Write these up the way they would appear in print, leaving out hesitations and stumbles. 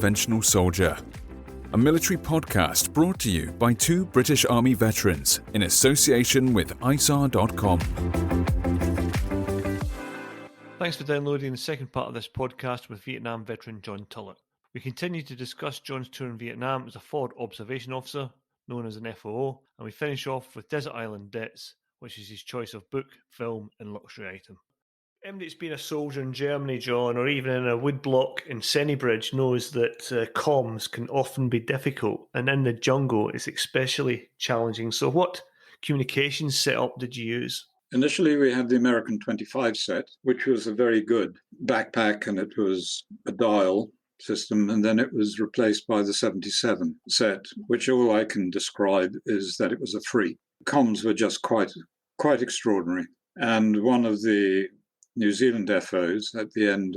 Unconventional Soldier, a military podcast brought to you by two British Army veterans in association with ISARR.com. Thanks for downloading the second part of this podcast with Vietnam veteran John Tulloch. We continue to discuss John's tour in Vietnam as a forward observation officer, known as an FOO, and we finish off with Desert Island Dits, which is his choice of book, film and luxury item. Anybody that's been a soldier in Germany, John, or even in a woodblock in Sennybridge knows that comms can often be difficult, and in the jungle it's especially challenging. So what communications setup did you use? Initially, we had the American 25 set, which was a very good backpack, and it was a dial system, and then it was replaced by the 77 set, which all I can describe is that it was a freak. Comms were just quite extraordinary. And one of the New Zealand FOs at the end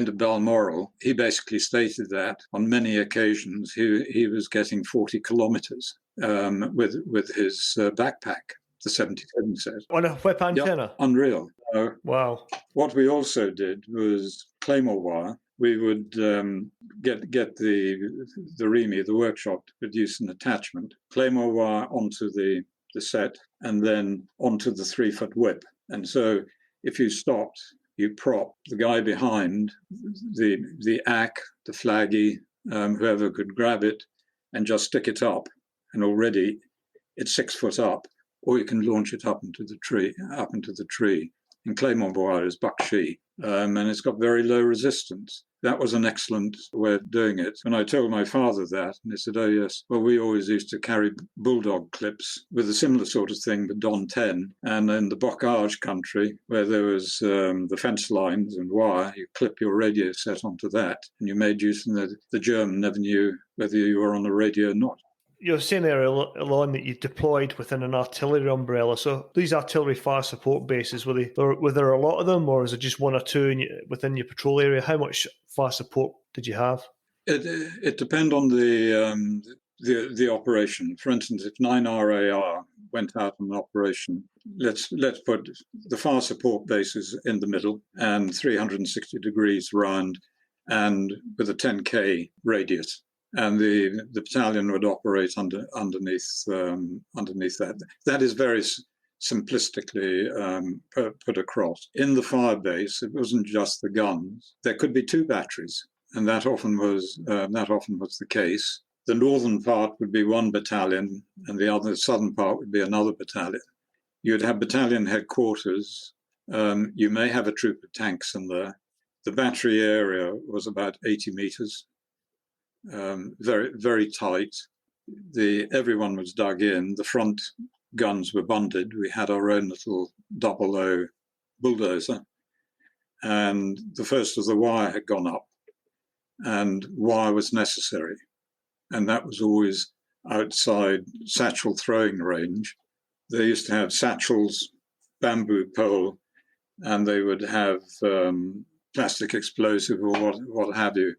of Balmoral, he basically stated that on many occasions he was getting 40 kilometers with his backpack, the 77 set. On a whip antenna? Yep, unreal. Wow. What we also did was claymore wire. We would get the REMI, the workshop, to produce an attachment, claymore wire onto the set, and then onto the 3-foot whip. And so if you stopped, you prop the guy behind, the ACK, the flaggy, whoever could grab it, and just stick it up. And already it's 6 foot up, or you can launch it up into the tree. And claymore wire is buckshee, and it's got very low resistance. That was an excellent way of doing it. And I told my father that, and he said, oh yes, well, we always used to carry bulldog clips with a similar sort of thing, but Don 10. And in the bocage country, where there was the fence lines and wire, you clip your radio set onto that, and you made use of the German never knew whether you were on a radio or not. You were saying earlier on that you deployed within an artillery umbrella. So these artillery fire support bases, were there a lot of them, or is it just one or two within your patrol area? How much fire support did you have? It depends on the operation. For instance, if 9RAR went out on an operation, let's put the fire support bases in the middle and 360 degrees round, and with a 10K radius. And the battalion would operate underneath that. That is very simplistically put across. In the fire base, it wasn't just the guns. There could be 2 batteries, and that often was the case. The northern part would be 1 battalion, and the southern part would be another battalion. You'd have battalion headquarters. You may have a troop of tanks in there. The battery area was about 80 meters. Very, very tight. Everyone was dug in. The front guns were bunded. We had our own little 00 bulldozer, and the first of the wire had gone up, and wire was necessary, and that was always outside satchel throwing range. They used to have satchels, bamboo pole, and they would have plastic explosive or what have you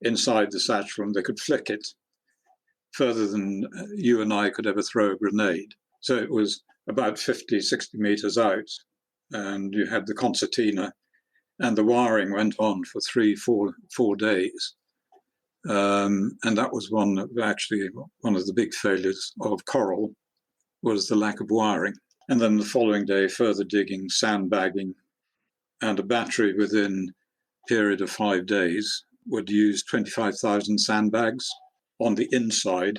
inside the satchel, and they could flick it further than you and I could ever throw a grenade. So it was about 50, 60 meters out, and you had the concertina, and the wiring went on for 4 days. And that was one of the big failures of Coral, was the lack of wiring. And then the following day, further digging, sandbagging, and a battery within a period of 5 days would use 25,000 sandbags on the inside,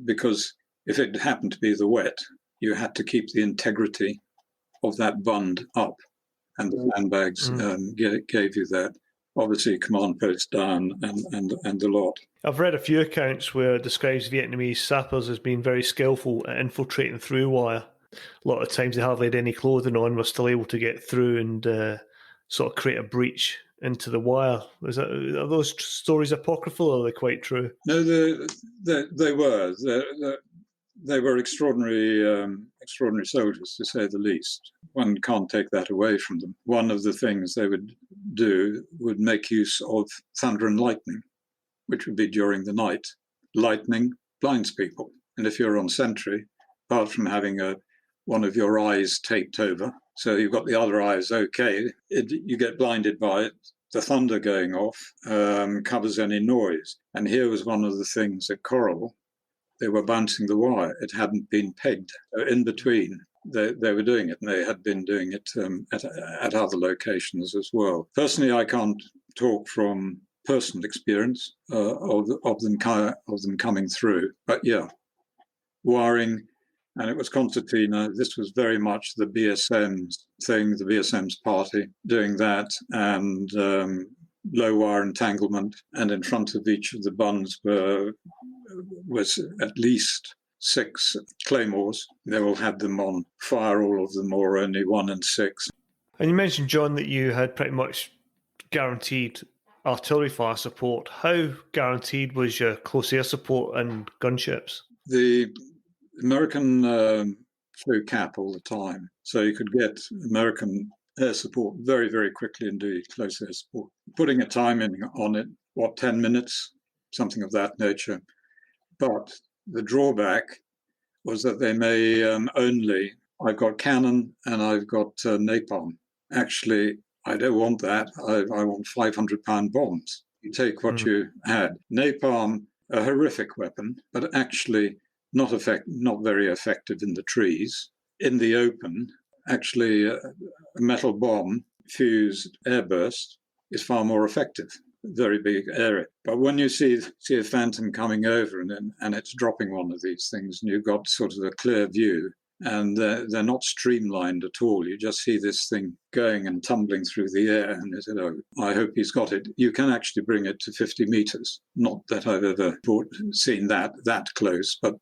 because if it happened to be the wet, you had to keep the integrity of that bund up, and the sandbags gave you that. Obviously, command posts down and the lot. I've read a few accounts where it describes Vietnamese sappers as being very skillful at infiltrating through wire. A lot of times they hardly had any clothing on, were still able to get through and sort of create a breach into the wire. Are those stories apocryphal, or are they quite true? No, they were. They were extraordinary soldiers, to say the least. One can't take that away from them. One of the things they would do would make use of thunder and lightning, which would be during the night. Lightning blinds people, and if you're on sentry, apart from having one of your eyes taped over, so you've got the other eyes okay, you get blinded by it, the thunder going off covers any noise. And here was one of the things at Coral. They were bouncing the wire. It hadn't been pegged. In between, they were doing it, and they had been doing it at other locations as well. Personally, I can't talk from personal experience of them coming through. But yeah, wiring, and it was concertina. This was very much the BSM's thing, the BSM's party doing that, and low wire entanglement. And in front of each of the buns was at least 6 claymores. They all had them on fire, all of them, or only 1 and 6. And you mentioned, John, that you had pretty much guaranteed artillery fire support. How guaranteed was your close air support and gunships? The American flew cap all the time, so you could get American air support very, very quickly indeed, close air support. Putting a timing on it, 10 minutes, something of that nature. But the drawback was that they may only, I've got cannon and I've got napalm. Actually, I don't want that. I want 500-pound bombs. You take what you had. Napalm, a horrific weapon, but actually not very effective in the trees. In the open, actually, a metal bomb fused airburst is far more effective. Very big area. But when you see a phantom coming over and it's dropping one of these things, and you've got sort of a clear view, and they're not streamlined at all. You just see this thing going and tumbling through the air, and you say, "Oh, I hope he's got it." You can actually bring it to 50 meters. Not that I've ever seen that close, but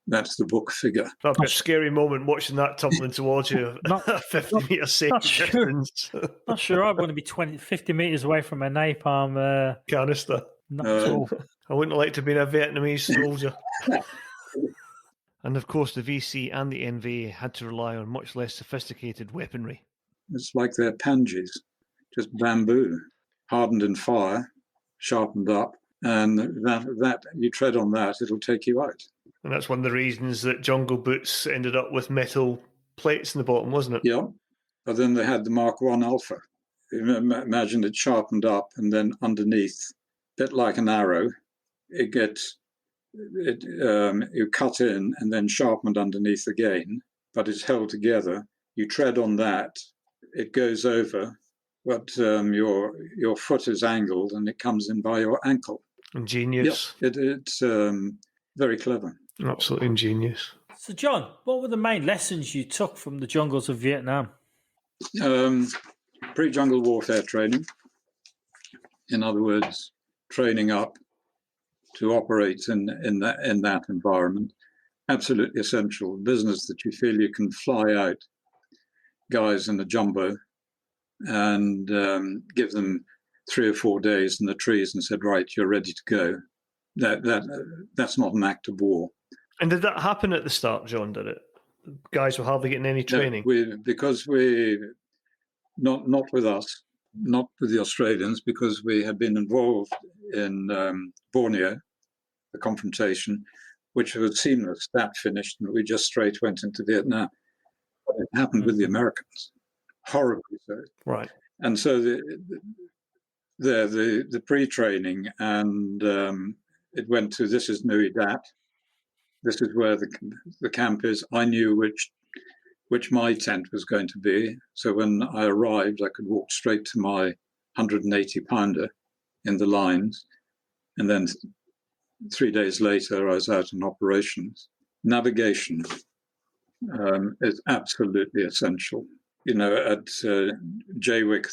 that's the book figure. That'd be a scary moment watching that tumbling towards you at 50 metres safe distance. Not sure I'm going to be 50 metres away from a napalm canister. Not at all. I wouldn't like to be a Vietnamese soldier. And of course, the VC and the NVA had to rely on much less sophisticated weaponry. It's like their panges, just bamboo, hardened in fire, sharpened up, and that you tread on that, it'll take you out. And that's one of the reasons that jungle boots ended up with metal plates in the bottom, wasn't it? Yeah, but then they had the Mark I Alpha. Imagine it sharpened up, and then underneath, a bit like an arrow, you cut in and then sharpened underneath again, but it's held together. You tread on that, it goes over, but your foot is angled and it comes in by your ankle. Ingenious. Yep, it's very clever. Absolutely ingenious. So, John, what were the main lessons you took from the jungles of Vietnam? Pre-jungle warfare training. In other words, training up to operate in that environment. Absolutely essential. Business that you feel you can fly out guys in a jumbo and give them 3 or 4 days in the trees and said, right, you're ready to go. That's not an act of war. And did that happen at the start, John? Did it? Guys were hardly getting any training. No, because not with us, not with the Australians, because we had been involved in Borneo, the confrontation, which was seamless. That finished, and we just straight went into Vietnam. But it happened with the Americans, horribly so. Right. And so the pre-training, and it went to, this is Nui Dat. This is where the camp is. I knew which my tent was going to be. So when I arrived, I could walk straight to my 180-pounder in the lines. And then 3 days later, I was out in operations. Navigation is absolutely essential. You know, at Jaywick,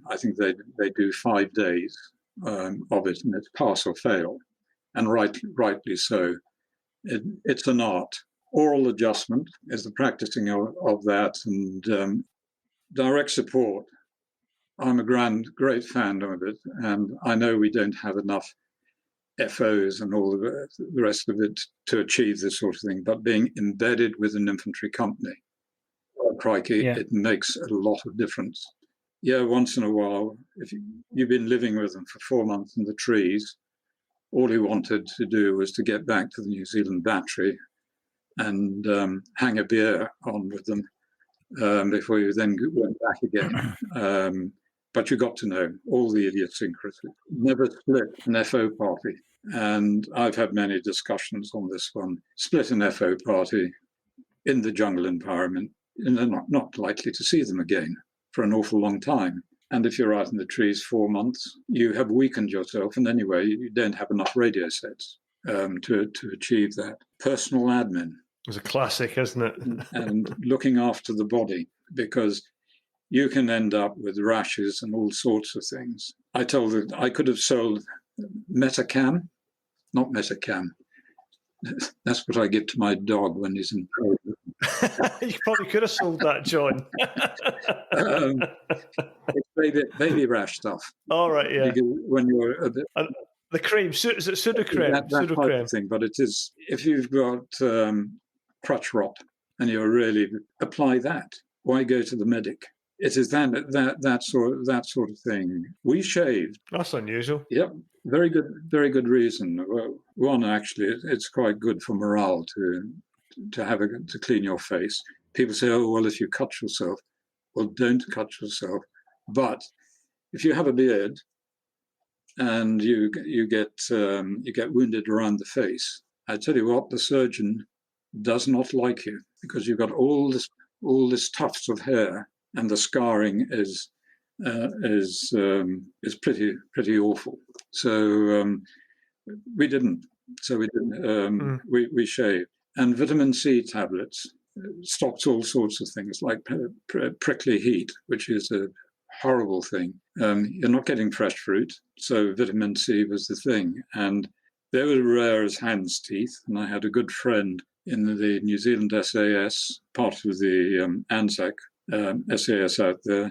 I think they do 5 days of it, and it's pass or fail, and rightly so. It's an art. Oral adjustment is the practicing of that, and direct support. I'm a great fan of it, and I know we don't have enough FOs and all the rest of it to achieve this sort of thing, but being embedded with an infantry company, crikey, It makes a lot of difference. Yeah, once in a while, if you've been living with them for 4 months in the trees, all he wanted to do was to get back to the New Zealand battery and hang a beer on with them before you then went back again. but you got to know all the idiosyncrasy. Never split an FO party. And I've had many discussions on this one. Split an FO party in the jungle environment, and they're not likely to see them again for an awful long time. And if you're out in the trees 4 months, you have weakened yourself. And anyway, you don't have enough radio sets to achieve that. Personal admin. It's a classic, isn't it? And looking after the body, because you can end up with rashes and all sorts of things. I told her I could have sold Metacam, not Metacam. That's what I give to my dog when he's in trouble. You probably could have sold that, John. It's baby rash stuff. All right, yeah. When you're a bit, the cream, is it pseudocreme? That type of thing, but it is, if you've got crutch rot and you're really, apply that. Why go to the medic? It is that sort of thing. We shaved. That's unusual. Yep, very good reason. Well, one, actually, it's quite good for morale to clean your face. People say, oh well, if you cut yourself, well, don't cut yourself. But if you have a beard and you get wounded around the face, I tell you what, the surgeon does not like you, because you've got all this tufts of hair, and the scarring is pretty awful. So we didn't. We shaved. And vitamin C tablets stops all sorts of things like prickly heat, which is a horrible thing. You're not getting fresh fruit, so vitamin C was the thing. And they were rare as hand's teeth. And I had a good friend in the New Zealand SAS, part of the ANZAC SAS out there,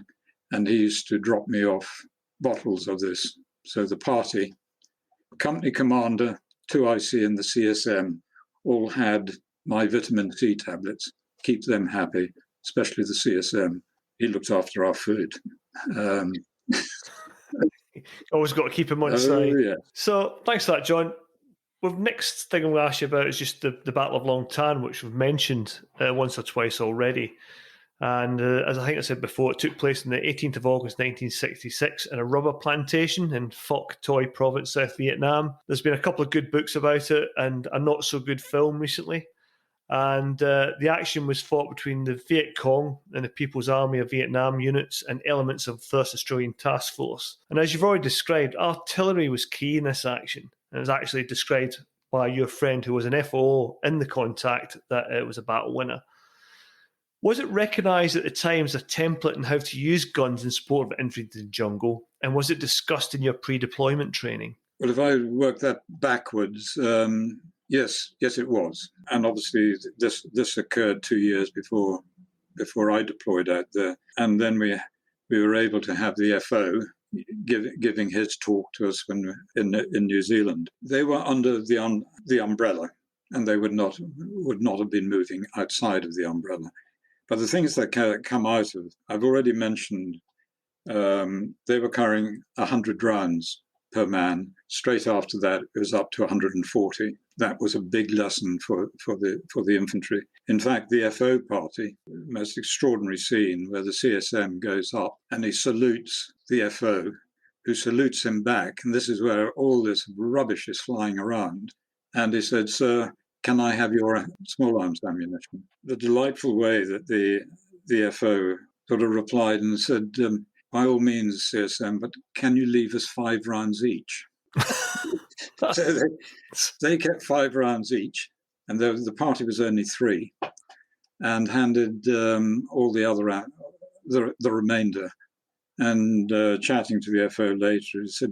and he used to drop me off bottles of this. So the party, company commander, 2IC and the CSM all had my vitamin C tablets. Keep them happy, especially the CSM. He looked after our food. Always got to keep him on side. Yeah. So thanks for that, John. The next thing I'm going to ask you about is just the Battle of Long Tan, which we've mentioned once or twice already. And as I think I said before, it took place on the 18th of August 1966 in a rubber plantation in Phoc Toi Province, South Vietnam. There's been a couple of good books about it and a not-so-good film recently. And the action was fought between the Viet Cong and the People's Army of Vietnam units and elements of the 1st Australian Task Force. And as you've already described, artillery was key in this action. And it was actually described by your friend who was an FO in the contact that it was a battle winner. Was it recognised at the time as a template on how to use guns in support of entry into the jungle? And was it discussed in your pre-deployment training? Well, if I work that backwards, yes, it was. And obviously this occurred 2 years before I deployed out there. And then we were able to have the FO giving his talk to us when in New Zealand. They were under the umbrella, and they would not have been moving outside of the umbrella. But the things that come out of, I've already mentioned, they were carrying 100 rounds per man. Straight after that, it was up to 140. That was a big lesson for the infantry. In fact, the FO party, most extraordinary scene where the CSM goes up and he salutes the FO, who salutes him back. And this is where all this rubbish is flying around. And he said, "Sir, can I have your small arms ammunition?" The delightful way that the FO sort of replied and said, "By all means, CSM, but can you leave us 5 rounds each?" So they kept 5 rounds each, and the party was only 3, and handed all the other the remainder. And chatting to the FO later, he said,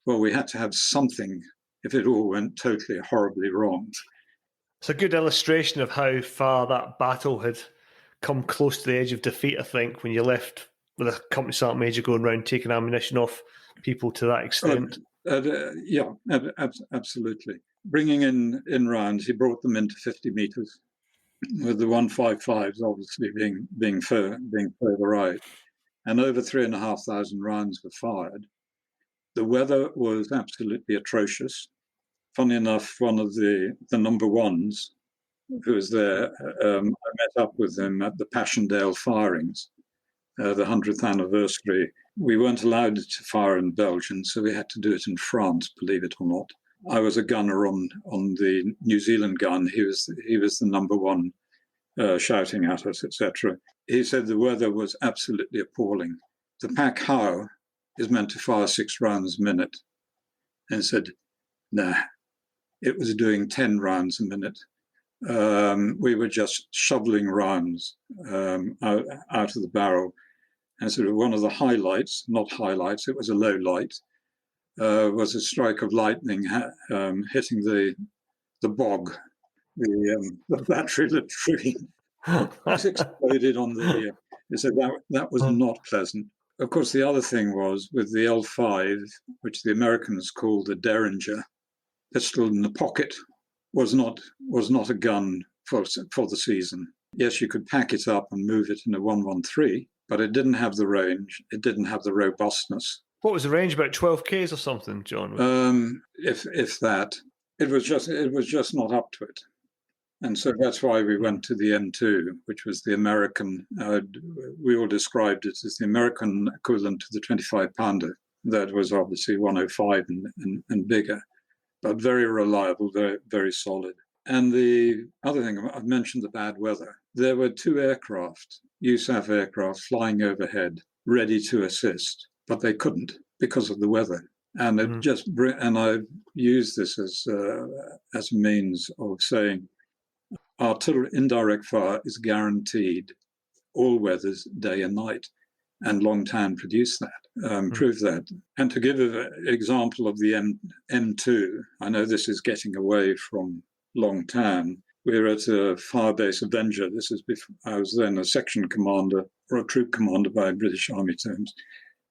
"Well, we had to have something if it all went totally horribly wrong." It's a good illustration of how far that battle had come close to the edge of defeat, I think, when you left with a company sergeant major going around taking ammunition off people to that extent. Yeah, absolutely. Bringing in rounds, he brought them into 50 metres, with the 155s obviously being further out. And over 3,500 rounds were fired. The weather was absolutely atrocious. Funny enough, one of the number ones who was there, I met up with him at the Passchendaele firings, the 100th anniversary We weren't allowed to fire in Belgium, so we had to do it in France, believe it or not. I was a gunner on the New Zealand gun. He was the number one, shouting at us, etc. He said the weather was absolutely appalling. The pack how is meant to fire 6 rounds a minute, and said, nah, it was doing 10 rounds a minute. We were just shoveling rounds out of the barrel. And sort of one of the highlights, not highlights, it was a low light, was a strike of lightning hitting the bog, the battery latrine. It exploded on the. So that was not pleasant. Of course, the other thing was with the L5, which the Americans called the Derringer, pistol in the pocket, was not a gun for the season. Yes, you could pack it up and move it in a 113, but it didn't have the range. It didn't have the robustness. What was the range? About 12 k's or something, John? If that, it was just not up to it. And so that's why we went to the M2, which was the American, we all described it as the American equivalent to the 25-pounder. That was obviously 105 and bigger, but very reliable, very, very solid. And the other thing, I've mentioned the bad weather. There were 2 aircraft, USAF aircraft, flying overhead, ready to assist, but they couldn't because of the weather. And and I've used this as a means of saying, artillery indirect fire is guaranteed all weathers, day and night, and Long Tan produced that, proved that. And to give an example of the M2, I know this is getting away from Long Tan. We're at a Firebase Avenger. This is before I was then a section commander or a troop commander by British Army terms.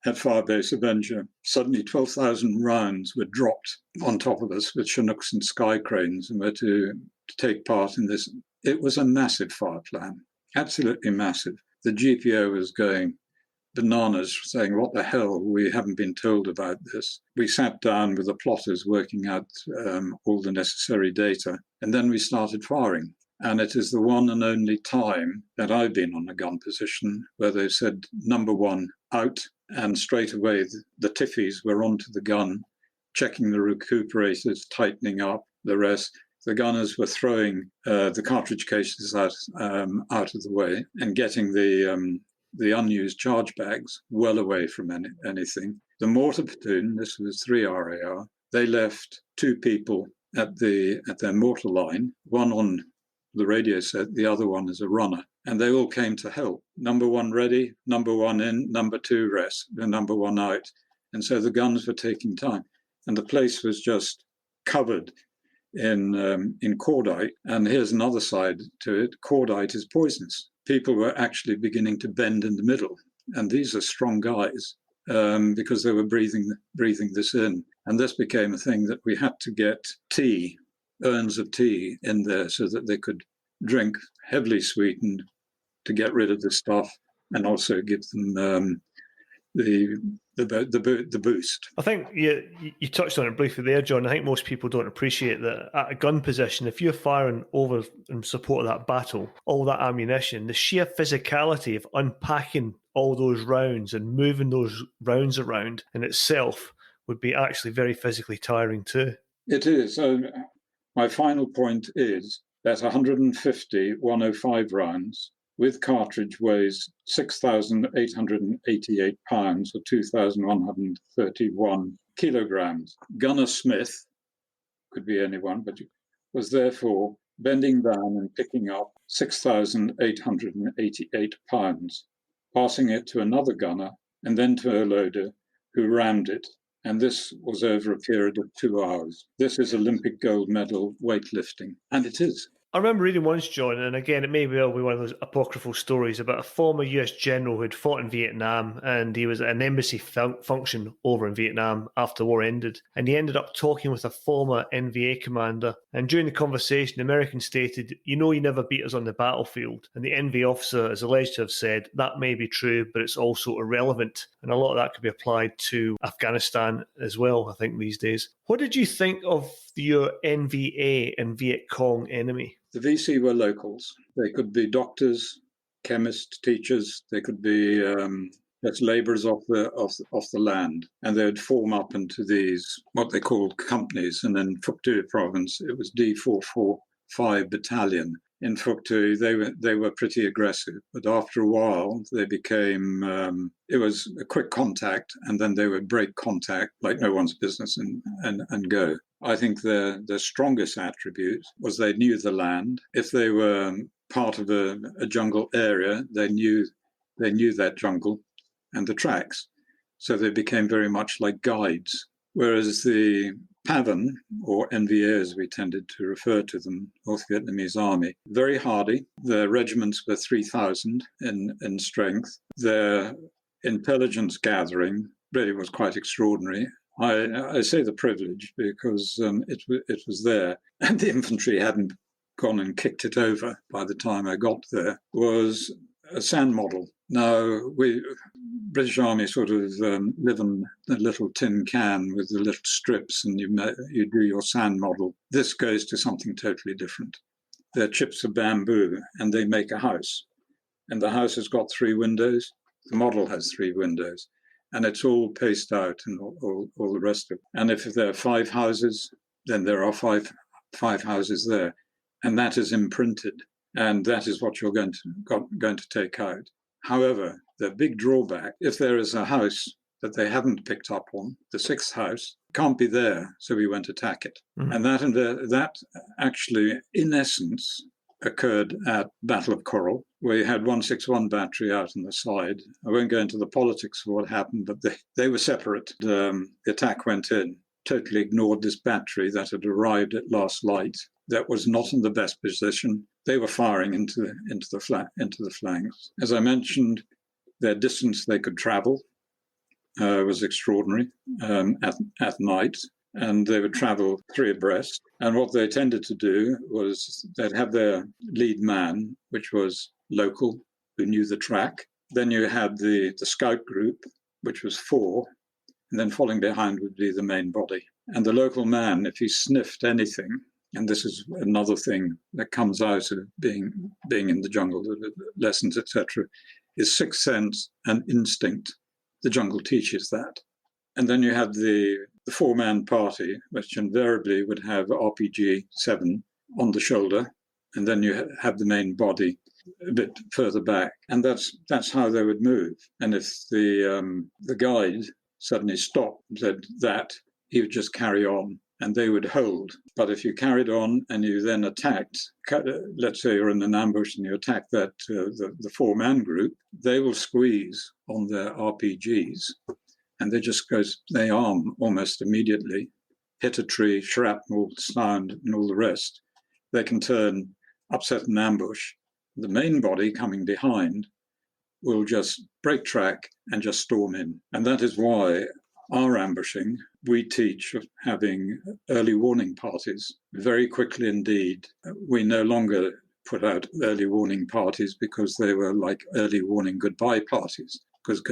At Firebase Avenger, suddenly 12,000 rounds were dropped on top of us with Chinooks and Sky Cranes, and were to take part in this. It was a massive fire plan, absolutely massive. The GPO was going bananas, saying, what the hell, we haven't been told about this. We sat down with the plotters working out all the necessary data, and then we started firing. And it is the one and only time that I've been on a gun position where they've said, number one, out, and straight away the Tiffies were onto the gun, checking the recuperators, tightening up the rest. The gunners were throwing the cartridge cases out of the way and getting the unused charge bags well away from anything. The mortar platoon, this was 3 RAR, they left 2 people at their mortar line, one on the radio set, the other one as a runner, and they all came to help. Number 1 ready, number 1 in, number 2 rest, and number 1 out. And so the guns were taking time. And the place was just covered in cordite. And here's another side to it. Cordite is poisonous. People were actually beginning to bend in the middle. And these are strong guys because they were breathing this in. And this became a thing that we had to get tea, urns of tea in there so that they could drink heavily sweetened to get rid of the stuff and also give them the boost. I think you touched on it briefly there, John. I think most people don't appreciate that at a gun position, if you're firing over in support of that battle, all that ammunition, the sheer physicality of unpacking all those rounds and moving those rounds around in itself would be actually very physically tiring too. It is. My final point is that 150 105 rounds with cartridge weighs 6,888 pounds or 2,131 kilograms. Gunner Smith, could be anyone, but was therefore bending down and picking up 6,888 pounds, passing it to another gunner and then to a loader who rammed it. And this was over a period of 2 hours. This is Olympic gold medal weightlifting, and it is. I remember reading once, John, and again, it may well be one of those apocryphal stories about a former US general who'd fought in Vietnam, and he was at an embassy function over in Vietnam after the war ended, and he ended up talking with a former NVA commander, and during the conversation, the American stated, you never beat us on the battlefield, and the NVA officer is alleged to have said, that may be true, but it's also irrelevant, and a lot of that could be applied to Afghanistan as well, I think, these days. What did you think of your NVA and Viet Cong enemy? The VC were locals. They could be doctors, chemists, teachers. They could be That's labourers off the land, and they would form up into these what they called companies. And in Phúc Tư province, it was D445 Battalion. In Phúc Tư, they were pretty aggressive, but after a while, they became. It was a quick contact, and then they would break contact like no one's business and go. I think their strongest attribute was they knew the land. If they were part of a jungle area, they knew that jungle and the tracks. So they became very much like guides. Whereas the PAVN, or NVA as we tended to refer to them, North Vietnamese Army, very hardy. Their regiments were 3,000 in strength. Their intelligence gathering really was quite extraordinary. I say the privilege because it was there, and the infantry hadn't gone and kicked it over by the time I got there, was a sand model. Now, British Army sort of live in a little tin can with the little strips, and you do your sand model. This goes to something totally different. They're chips of bamboo, and they make a house. And the house has got 3 windows. The model has 3 windows. And it's all paced out and all the rest of it. And if there are 5 houses, then there are five houses there. And that is imprinted. And that is what you're going to take out. However, the big drawback, if there is a house that they haven't picked up on, the 6th house, can't be there, so we won't attack it. Mm-hmm. And that actually, in essence, occurred at Battle of Coral, where you had 161 battery out on the side. I won't go into the politics of what happened, but they were separate. The attack went in, totally ignored this battery that had arrived at last light. That was not in the best position. They were firing into the flanks. As I mentioned, their distance they could travel was extraordinary at night, and they would travel 3 abreast. And what they tended to do was they'd have their lead man, which was local, who knew the track. Then you had the scout group, which was 4, and then following behind would be the main body. And the local man, if he sniffed anything, and this is another thing that comes out of being in the jungle, the lessons, etc., is sixth sense and instinct. The jungle teaches that. And then you have the 4-man party, which invariably would have RPG-7 on the shoulder, and then you have the main body a bit further back, and that's how they would move. And if the guide suddenly stopped and said that, he would just carry on, and they would hold. But if you carried on and you then attacked, let's say you're in an ambush and you attack that the 4-man group, they will squeeze on their RPGs, and they arm almost immediately, hit a tree, shrapnel, sound, and all the rest. They can turn, upset an ambush. The main body coming behind will just break track and just storm in. And that is why our ambushing, we teach of having early warning parties. Very quickly indeed, we no longer put out early warning parties because they were like early warning goodbye parties, because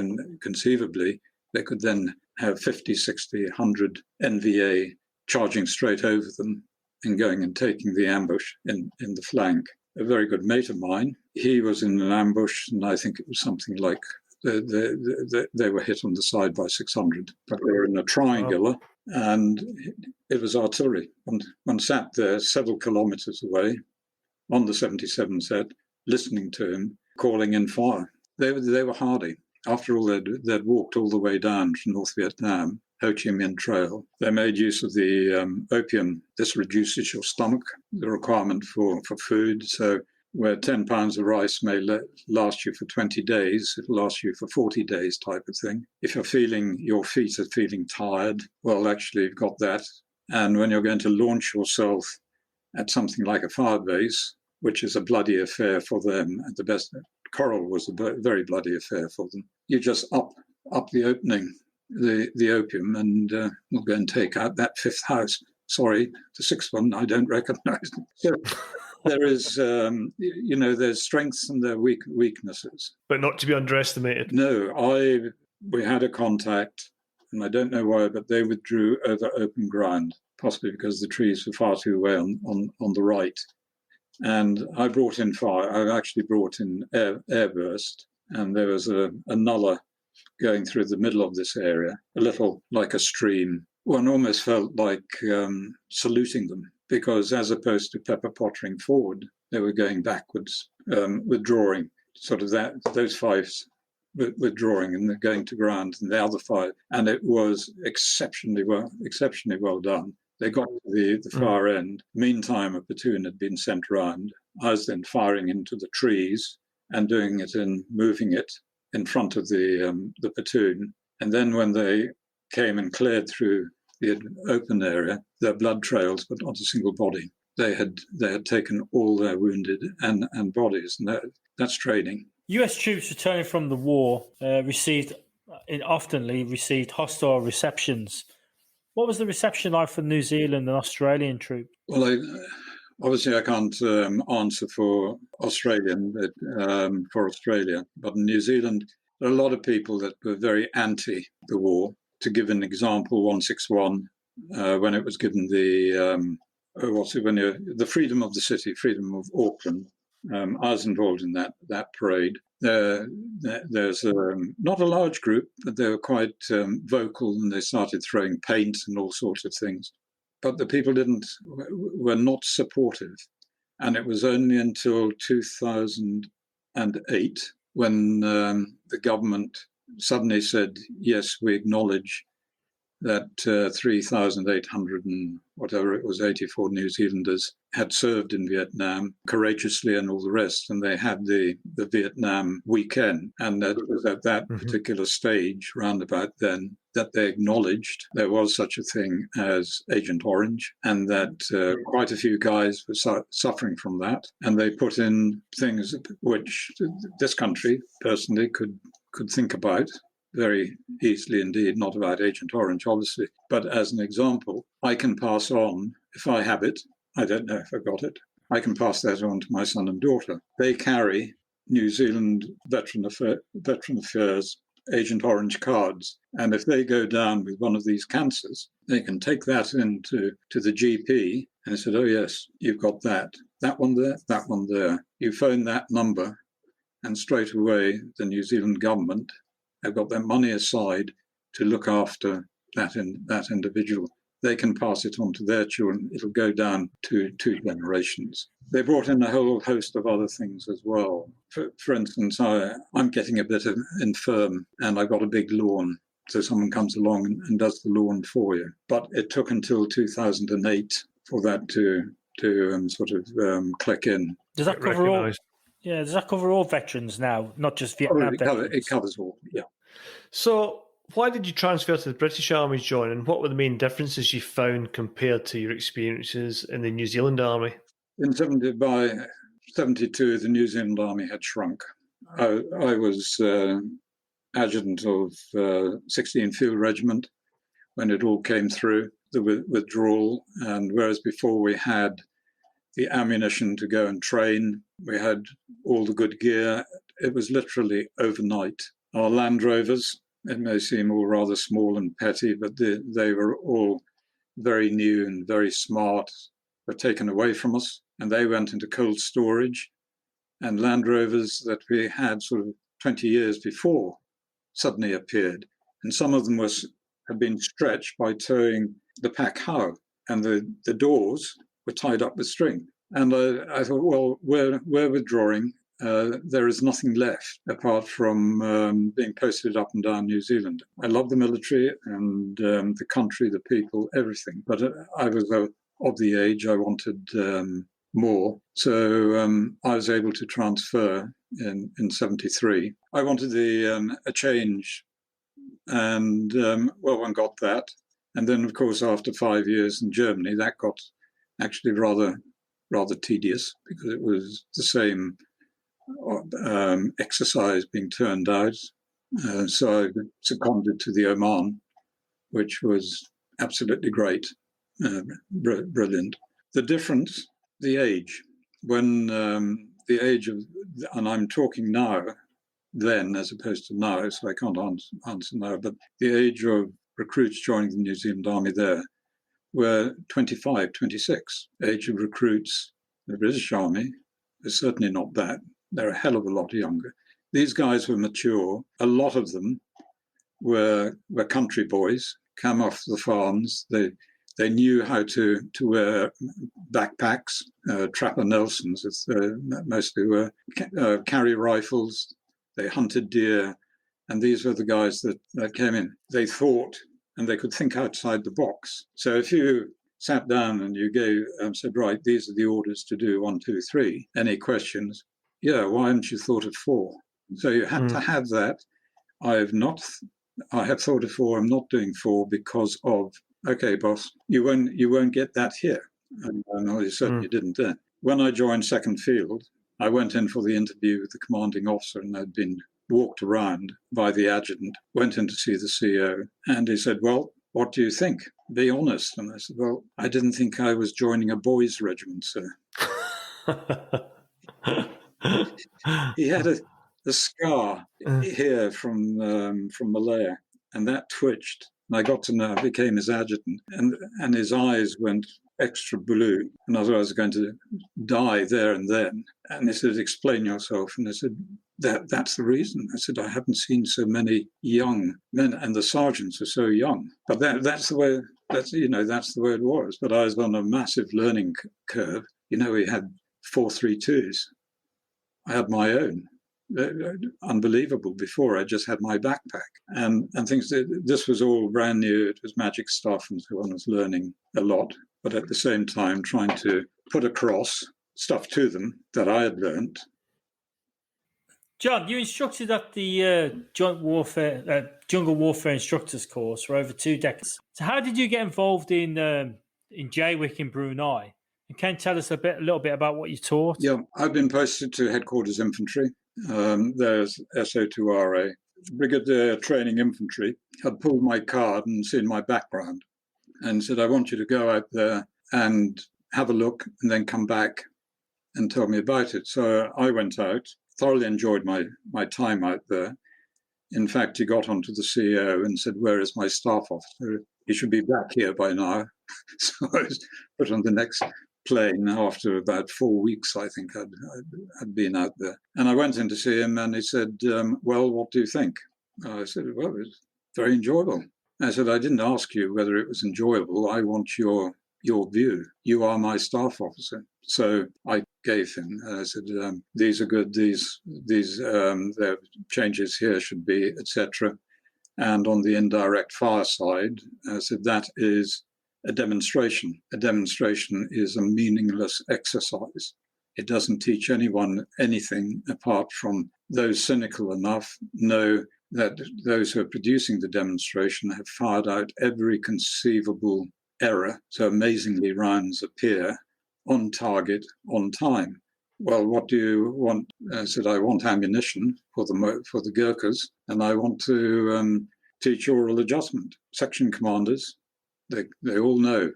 conceivably they could then have 50, 60, 100 NVA charging straight over them and going and taking the ambush in the flank. A very good mate of mine, he was in an ambush, and I think it was something like they were hit on the side by 600, but they were in a triangular, and it was artillery. And one sat there several kilometers away on the 77 set, listening to him, calling in fire. They were hardy. After all, they'd walked all the way down from North Vietnam, Ho Chi Minh Trail. They made use of the opium. This reduces your stomach, the requirement for food. So where 10 pounds of rice may last you for 20 days, it'll last you for 40 days type of thing. If your feet are feeling tired, well, actually, you've got that. And when you're going to launch yourself at something like a fire base, which is a bloody affair for them, at the best, Coral was a very bloody affair for them. You just up the opening, the opium, and we'll go and take out that 5th house. Sorry, the 6th one, I don't recognize. So there is, there's strengths and there are weaknesses. But not to be underestimated. No, we had a contact, and I don't know why, but they withdrew over open ground, possibly because the trees were far too away on the right. And I brought in fire. I actually brought in airburst, and there was a nuller going through the middle of this area, a little like a stream. One almost felt like saluting them, because as opposed to pepper pottering forward, they were going backwards, withdrawing, sort of those fives withdrawing and going to ground, and the other five. And it was exceptionally well done. They got to the far end. Meantime, a platoon had been sent round. I was then firing into the trees and doing it and moving it in front of the platoon. And then when they came and cleared through the open area, their blood trails, but not a single body. They had taken all their wounded and bodies, and that's training. US troops returning from the war oftenly received hostile receptions. What was the reception like for New Zealand and Australian troops? Well, obviously I can't answer for Australian, for Australia, but in New Zealand, there are a lot of people that were very anti the war. To give an example, 161, when it was given the freedom of the city, freedom of Auckland, I was involved in that parade. There's not a large group, but they were quite vocal, and they started throwing paint and all sorts of things. But the people were not supportive, and it was only until 2008 when the government suddenly said, yes, we acknowledge that 3,800 and whatever it was, 84 New Zealanders had served in Vietnam courageously and all the rest. And they had the Vietnam weekend. And that was at that particular stage, round about then, that they acknowledged there was such a thing as Agent Orange, and that quite a few guys were suffering from that. And they put in things which this country personally could think about very easily indeed, not about Agent Orange, obviously. But as an example, I can pass on, if I have it, I don't know if I got it, I can pass that on to my son and daughter. They carry New Zealand Veteran Affairs Agent Orange cards. And if they go down with one of these cancers, they can take that into the GP and said, oh, yes, you've got that one there, that one there. You phone that number, and straight away the New Zealand government have got their money aside to look after that individual. They can pass it on to their children. It'll go down to 2 generations. They brought in a whole host of other things as well. For instance, I'm getting a bit infirm, and I got a big lawn. So someone comes along and does the lawn for you. But it took until 2008 for that to click in. Does that cover all? Yeah, does that cover all veterans now, not just Vietnam veterans? It covers all, yeah. So why did you transfer to the British Army, John, and what were the main differences you found compared to your experiences in the New Zealand Army? By 72, the New Zealand Army had shrunk. I was adjutant of 16 Field Regiment when it all came through, the withdrawal, and whereas before we had the ammunition to go and train, we had all the good gear. It was literally overnight. Our Land Rovers, it may seem all rather small and petty, but they were all very new and very smart, were taken away from us, and they went into cold storage. And Land Rovers that we had sort of 20 years before suddenly appeared. And some of them had been stretched by towing the pack how, and the doors were tied up with string. And I thought, well, we're withdrawing. There is nothing left apart from being posted up and down New Zealand. I love the military and the country, the people, everything. But I was of the age I wanted more. So I was able to transfer in 73. I wanted a change. And, one got that. And then, of course, after 5 years in Germany, that got actually rather tedious because it was the same exercise being turned out. So I seconded to the Oman, which was absolutely great, brilliant. The difference, the age. When the age of, and I'm talking now, then as opposed to now, so I can't answer now, but the age of recruits joining the New Zealand Army there were 25, 26. Age of recruits in the British Army is certainly not that. They're a hell of a lot younger. These guys were mature. A lot of them were country boys, come off the farms. They knew how to wear backpacks, Trapper Nelsons, as mostly were, carry rifles. They hunted deer, and these were the guys that came in. They thought, and they could think outside the box. So if you sat down and you said, right, these are the orders to do 1, 2, 3. Any questions? Yeah, why haven't you thought of 4? So you had to have that. I have thought of 4. I'm not doing 4 because of. Okay, boss, you won't get that here. And you certainly didn't then. When I joined Second Field, I went in for the interview with the commanding officer, and I'd been walked around by the adjutant, went in to see the CO, and he said, well, what do you think? Be honest. And I said, well, I didn't think I was joining a boys' regiment, sir. He had a scar here from Malaya, and that twitched. And I got to know, I became his adjutant, and his eyes went extra blue, and I was going to die there and then. And he said, explain yourself. And I said, that's the reason. I said, I haven't seen so many young men, and the sergeants are so young. But that's the way it was. But I was on a massive learning curve. We had 4.32s. I had my own. Unbelievable. Before I just had my backpack and things. This was all brand new. It was magic stuff, and so I was learning a lot, but at the same time trying to put across stuff to them that I had learned. John, you instructed at the Jungle Warfare Instructors course for over 2 decades. So how did you get involved in JWIC in Brunei? And can you tell us a little bit about what you taught? Yeah, I've been posted to Headquarters Infantry. There's SO2RA. Brigadier Training Infantry had pulled my card and seen my background and said, I want you to go out there and have a look and then come back and tell me about it. So I went out, thoroughly enjoyed my time out there. In fact, he got onto the CEO and said, where is my staff officer? He should be back here by now. So I was put on the next plane after about 4 weeks, I think I'd been out there. And I went in to see him, and he said, well, what do you think? I said, well, it was very enjoyable. I said, I didn't ask you whether it was enjoyable. I want your view. You are my staff officer. So I gave him, I said, these are good, these the changes here should be, etc. And on the indirect fire side, I said, that is a demonstration. A demonstration is a meaningless exercise. It doesn't teach anyone anything apart from those cynical enough know that those who are producing the demonstration have fired out every conceivable error. So amazingly, rounds appear on target, on time. Well, what do you want? I said, I want ammunition for the Gurkhas, and I want to teach oral adjustment. Section commanders, they all know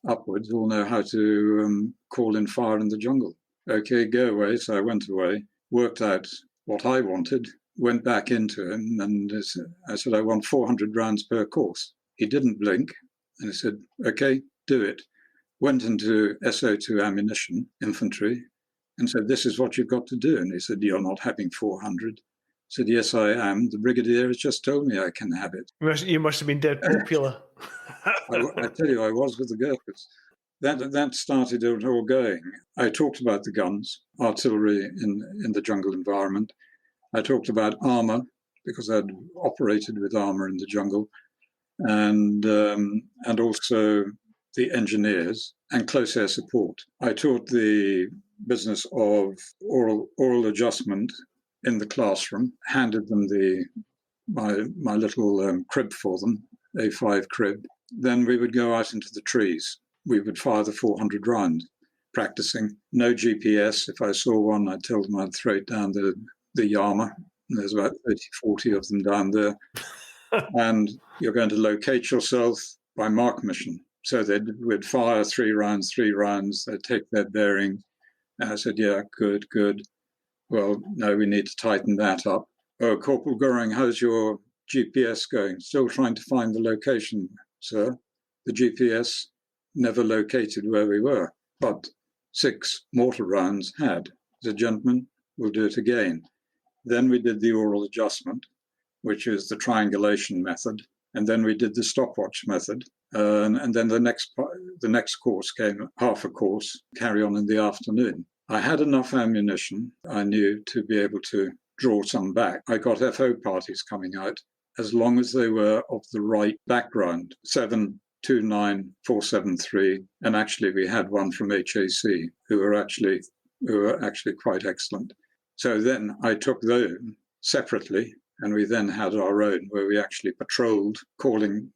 upwards, all know how to call in fire in the jungle. Okay, go away. So I went away, worked out what I wanted, went back into him, and I said, I want 400 rounds per course. He didn't blink, and he said, okay, do it. Went into SO2 ammunition, infantry, and said, this is what you've got to do. And he said, you're not having 400. I said, yes, I am. The brigadier has just told me I can have it. You must have been dead popular. I tell you, I was with the Gurkhas. That started it all going. I talked about the guns, artillery in the jungle environment. I talked about armour, because I'd operated with armour in the jungle, and also the engineers and close air support. I taught the business of oral adjustment in the classroom, handed them my little crib for them, A5 crib. Then we would go out into the trees. We would fire the 400 round, practicing. No GPS. If I saw one, I'd tell them I'd throw it down the Yama. There's about 30, 40 of them down there. And you're going to locate yourself by mark mission. So we'd fire 3 rounds, they'd take their bearing. And I said, yeah, good. Well, no, we need to tighten that up. Oh, Corporal Goring, how's your GPS going? Still trying to find the location, sir. The GPS never located where we were, but 6 mortar rounds had. The gentleman will do it again. Then we did the oral adjustment. which is the triangulation method. And then we did the stopwatch method. And then the next course came, half a course, carry on in the afternoon. I had enough ammunition, I knew, to be able to draw some back. I got FO parties coming out, as long as they were of the right background, 729, 473, and actually we had one from HAC who were actually quite excellent. So then I took them separately, and we then had our own, where we actually patrolled, calling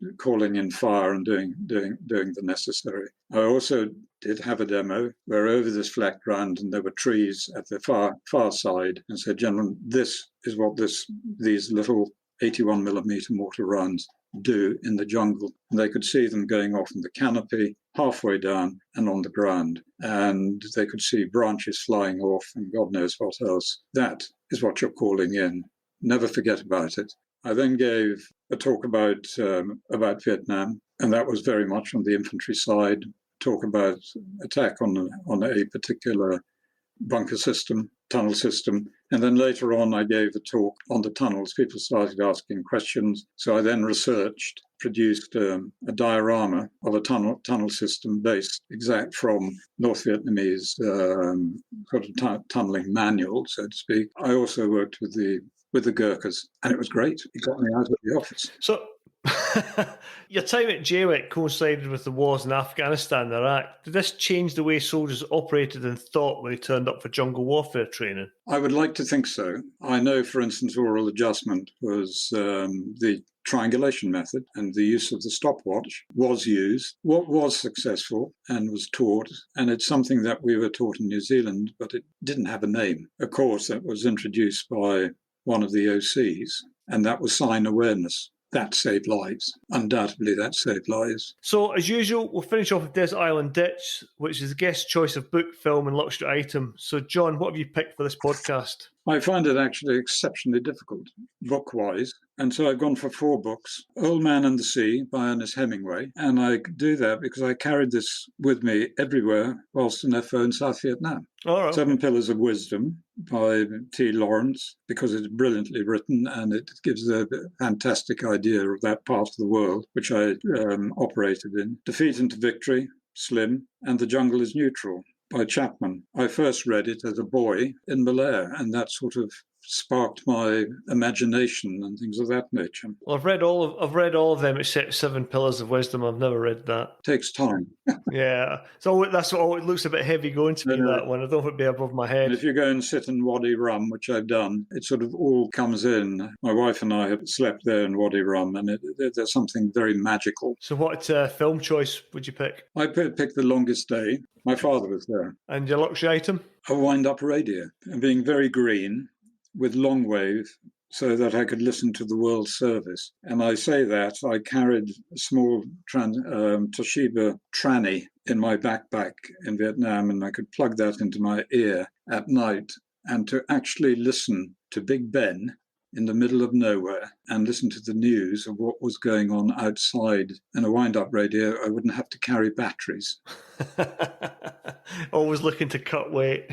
in fire and doing the necessary. I also did have a demo where over this flat ground, and there were trees at the far side, and said, "Gentlemen, this is what these little 81 millimeter mortar rounds do in the jungle." And they could see them going off in the canopy, halfway down, and on the ground, and they could see branches flying off, and God knows what else. That is what you're calling in. Never forget about it. I then gave a talk about Vietnam, and that was very much on the infantry side. Talk about attack on a particular bunker system, tunnel system, and then later on I gave a talk on the tunnels. People started asking questions, so I then researched, produced a diorama of a tunnel system based exact from North Vietnamese sort of tunneling manual, so to speak. I also worked with the Gurkhas, and it was great. It got me out of the office. So your time at JWIC coincided with the wars in Afghanistan and Iraq. Did this change the way soldiers operated and thought when they turned up for jungle warfare training? I would like to think so. I know, for instance, oral adjustment was the triangulation method, and the use of the stopwatch was used. What was successful and was taught, and it's something that we were taught in New Zealand, but it didn't have a name. A course that was introduced by one of the OCs, and that was sign awareness. That saved lives. Undoubtedly, that saved lives. So, as usual, we'll finish off with Desert Island Dits, which is the guest choice of book, film, and luxury item. So, John, what have you picked for this podcast? I find it actually exceptionally difficult, book-wise. And so I've gone for 4 books. Old Man and the Sea by Ernest Hemingway. And I do that because I carried this with me everywhere whilst in FO in South Vietnam. All right. 7 Pillars of Wisdom by T. Lawrence, because it's brilliantly written and it gives a fantastic idea of that part of the world which I operated in. Defeat into Victory, Slim, and The Jungle is Neutral by Chapman. I first read it as a boy in Malaya, and that sort of sparked my imagination and things of that nature. Well, I've read all of them except 7 Pillars of Wisdom. I've never read that. Takes time. Yeah, so that's what it looks a bit heavy going to me. That one, I don't know if it'd be above my head. And if you go and sit in Wadi Rum, which I've done, it sort of all comes in. My wife and I have slept there in Wadi Rum, and there's something very magical. So, what film choice would you pick? I picked The Longest Day. My father was there. And your luxury item? A wind-up radio, and being very green, with long wave, so that I could listen to the World Service. And I say that I carried a small Toshiba tranny in my backpack in Vietnam, and I could plug that into my ear at night, and to actually listen to Big Ben in the middle of nowhere and listen to the news of what was going on outside in a wind-up radio, I wouldn't have to carry batteries. Always looking to cut weight.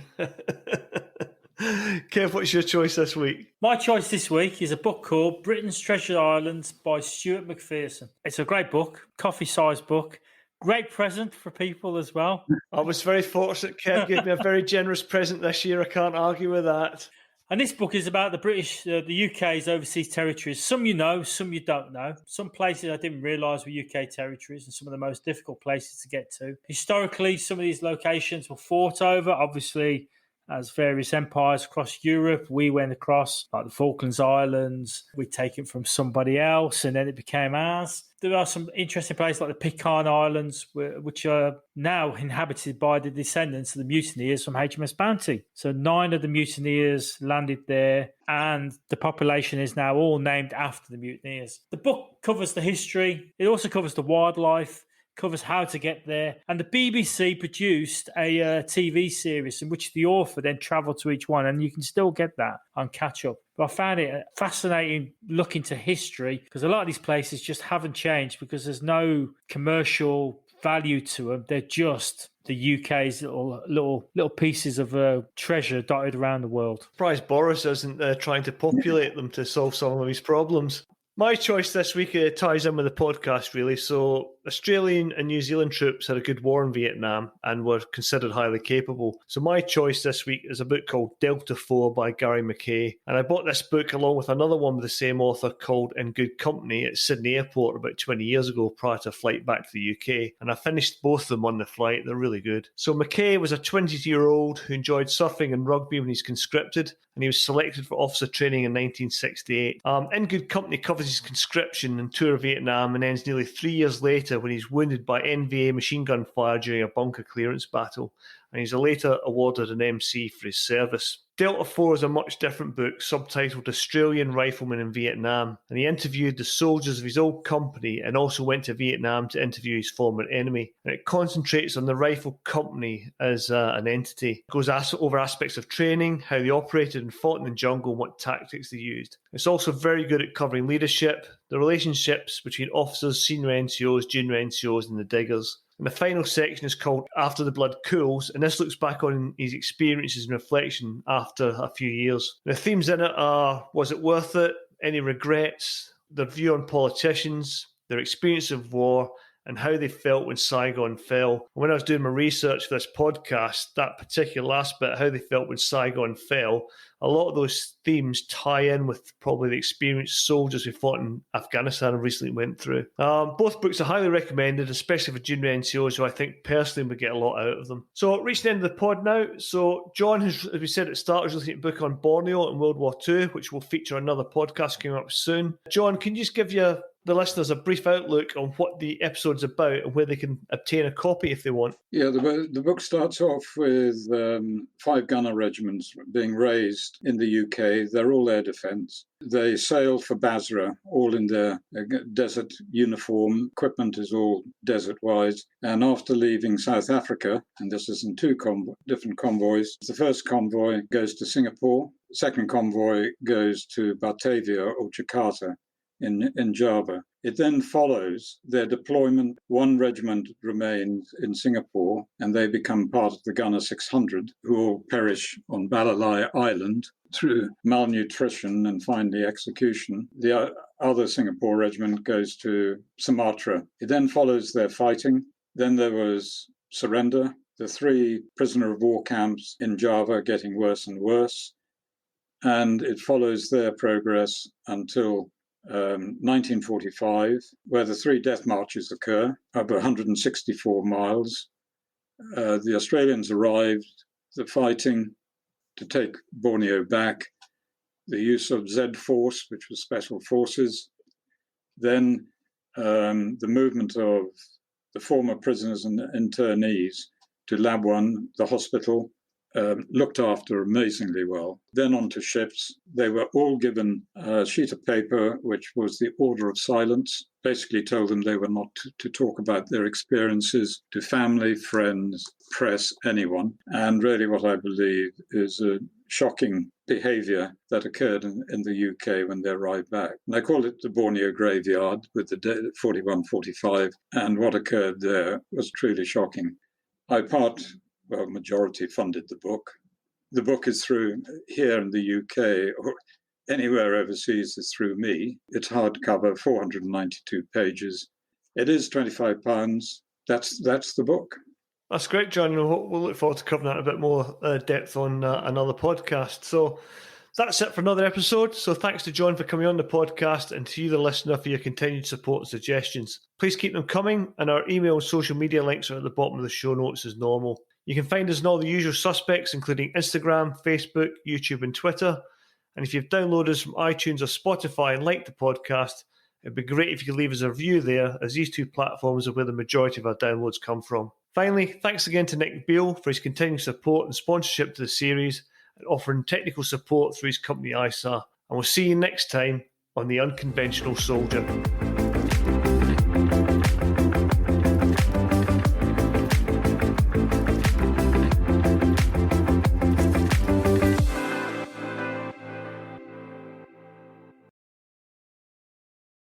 Kev, what's your choice this week? My choice this week is a book called Britain's Treasure Islands by Stewart Mcpherson. It's a great book, coffee-sized book. Great present for people as well. I was very fortunate. Kev gave me a very generous present this year. I can't argue with that. And this book is about the UK's overseas territories. Some you know, some you don't know. Some places I didn't realise were UK territories, and some of the most difficult places to get to. Historically, some of these locations were fought over, obviously, as various empires across Europe. We went across, like the Falklands Islands. We take it from somebody else, and then it became ours. There are some interesting places like the Pitcairn Islands, which are now inhabited by the descendants of the mutineers from HMS Bounty. So 9 of the mutineers landed there, and the population is now all named after the mutineers. The book covers the history. It also covers the wildlife, covers how to get there. And the BBC produced a TV series in which the author then travelled to each one, and you can still get that on catch up. But I found it fascinating looking to history, because a lot of these places just haven't changed because there's no commercial value to them. They're just the UK's little pieces of treasure dotted around the world. Surprised Boris isn't trying to populate them to solve some of his problems. My choice this week ties in with the podcast, really. So Australian and New Zealand troops had a good war in Vietnam and were considered highly capable. So my choice this week is a book called Delta 4 by Gary McKay. And I bought this book along with another one with the same author called In Good Company at Sydney Airport about 20 years ago prior to a flight back to the UK. And I finished both of them on the flight. They're really good. So McKay was a 22-year-old who enjoyed surfing and rugby when he's conscripted, and he was selected for officer training in 1968. In Good Company covers his conscription and tour of Vietnam and ends nearly 3 years later when he's wounded by NVA machine gun fire during a bunker clearance battle, and he's later awarded an MC for his service. Delta 4 is a much different book, subtitled Australian Riflemen in Vietnam, and he interviewed the soldiers of his old company and also went to Vietnam to interview his former enemy. And it concentrates on the rifle company as an entity. It goes over aspects of training, how they operated and fought in the jungle, and what tactics they used. It's also very good at covering leadership, the relationships between officers, senior NCOs, junior NCOs, and the diggers. And the final section is called After the Blood Cools, and this looks back on his experiences and reflection after a few years. The themes in it are, was it worth it? Any regrets? Their view on politicians, their experience of war, and how they felt when Saigon fell. When I was doing my research for this podcast, that particular last bit, how they felt when Saigon fell, a lot of those themes tie in with probably the experienced soldiers who fought in Afghanistan and recently went through. Both books are highly recommended, especially for junior NCOs, who I think personally would get a lot out of them. So reaching the end of the pod now. So John, as we said at the start, is looking at a book on Borneo and World War II, which will feature another podcast coming up soon. John, can you just give the listeners a brief outlook on what the episode's about and where they can obtain a copy if they want? Yeah, the book starts off with 5 gunner regiments being raised in the UK. They're all air defence. They sail for Basra, all in their desert uniform. Equipment is all desert-wise. And after leaving South Africa, and this is in 2 different convoys, the first convoy goes to Singapore. The second convoy goes to Batavia or Jakarta in Java. It then follows their deployment. 1 regiment remains in Singapore, and they become part of the Gunner 600, who all perish on Balalai Island through malnutrition and finally execution. The other Singapore regiment goes to Sumatra. It then follows their fighting. Then there was surrender. The 3 prisoner of war camps in Java getting worse and worse. And it follows their progress until 1945, where the 3 death marches occur, over 164 miles. The Australians arrived, the fighting to take Borneo back, the use of Z Force, which was special forces, then the movement of the former prisoners and internees to Labuan, the hospital, looked after amazingly well. Then onto ships. They were all given a sheet of paper, which was the order of silence, basically told them they were not to talk about their experiences to family, friends, press, anyone. And really what I believe is a shocking behaviour that occurred in the UK when they arrived back. And I call it the Borneo Graveyard with the 41-45, and what occurred there was truly shocking. Majority funded the book. The book is through here in the UK or anywhere overseas is through me. It's hardcover, 492 pages. It is £25. That's the book. That's great, John. We'll look forward to covering that in a bit more depth on another podcast. So that's it for another episode. So thanks to John for coming on the podcast and to you, the listener, for your continued support and suggestions. Please keep them coming, and our email and social media links are at the bottom of the show notes as normal. You can find us on all the usual suspects, including Instagram, Facebook, YouTube, and Twitter. And if you've downloaded us from iTunes or Spotify and liked the podcast, it'd be great if you could leave us a review there, as these 2 platforms are where the majority of our downloads come from. Finally, thanks again to Nick Beale for his continuing support and sponsorship to the series and offering technical support through his company ISARR. And we'll see you next time on The Unconventional Soldier.